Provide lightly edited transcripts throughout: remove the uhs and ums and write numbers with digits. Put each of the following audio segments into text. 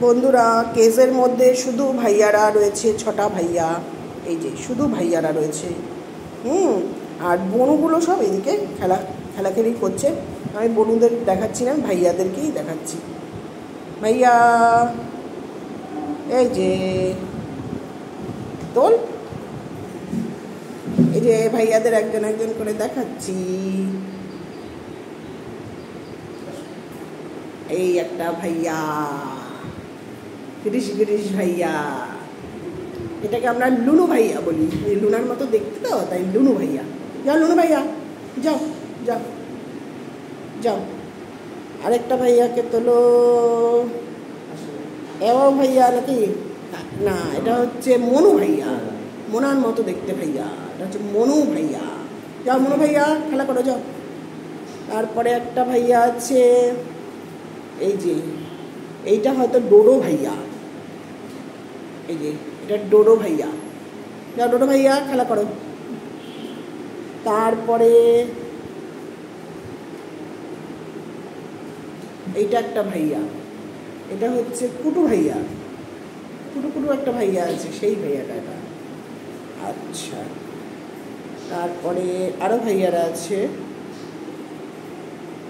বন্ধুরা কেসের মধ্যে শুধু ভাইয়ারা রয়েছে, 6টা ভাইয়া, এই যে শুধু ভাইয়ারা রয়েছে। আর বনুগুলো সব এদিকে খেলাখেলি করছে। আমি বনুদের দেখাচ্ছি না, ভাইয়াদেরকেই দেখাচ্ছি। ভাইয়া এই যে তোল, এই যে ভাইয়াদের একজন একজন করে দেখাচ্ছি। এই একটা ভাইয়া, গিরিশ গিরিশ ভাইয়া, এটাকে আমরা লুনু ভাইয়া বলি। এই লুনার মতো দেখতে তো, তাই লুনু ভাইয়া। যাও লুনু ভাইয়া, যাও যাও যাও। আরেকটা ভাইয়াকে তোলো। এও ভাইয়া নাকি? না, এটা হচ্ছে মনু ভাইয়া, মোনার মতো দেখতে ভাইয়া, এটা হচ্ছে মনু ভাইয়া। যাও মনু ভাইয়া, খেলা করো যাও। তারপরে একটা ভাইয়া আছে, এই যে এইটা হয়তো ডোডো ভাইয়া, এই যে এটা ডোডো ভাইয়া। যাও ডোডো ভাইয়া, খেলা করো। তারপরে এইটা একটা ভাইয়া, এটা হচ্ছে কুটু ভাইয়া, কুটু কুটু একটা ভাইয়া আছে, সেই ভাইয়াটা এটা। আচ্ছা, তারপরে আরও ভাইয়ারা আছে,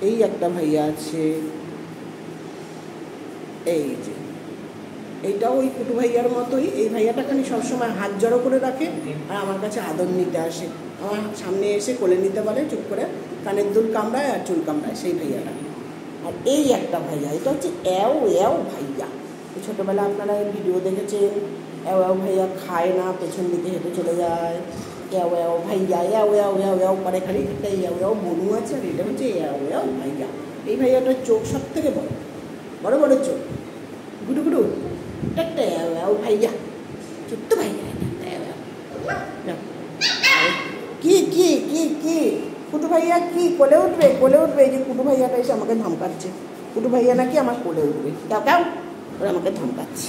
এই একটা ভাইয়া আছে, এই যে এইটাও ওই কুটু ভাইয়ার মতোই। এই ভাইয়াটা খালি সবসময় হাত জড়ো করে রাখে আর আমার কাছে আদর নিতে আসে, আমার সামনে এসে কোলে নিতে বলে, চুপ করে কানের দুল কামড়ায় আর চুল কামড়ায়, সেই ভাইয়াটা। আর এই একটা ভাইয়া, এটা হচ্ছে এও এও ভাইয়া। ছোটোবেলা আপনারা ভিডিও দেখেছেন, এও এও ভাইয়া খায় না, পেছন দিকে হেঁটে চলে যায়। এও এও ভাইয়া, এও এও এও এও করে, খালি একটা এও এও বনু আছে, আর এটা হচ্ছে এও এও ভাইয়া। এই ভাইয়াটার চোখ সব থেকে বড়, বড় বড় চোখ, গুডু গুডু, একটা এও এও ভাইয়া, ছোট্ট ভাইয়া। কি কি কি কি কুটু ভাইয়া কি কোলে উঠবে? কোলে উঠবে। এই যে কুটু ভাইয়াটা এসে আমাকে ধমকাচ্ছে, কুটু ভাইয়া নাকি আমার কোলে উঠবে। দাও দাও, ওরা আমাকে ধমকাচ্ছে।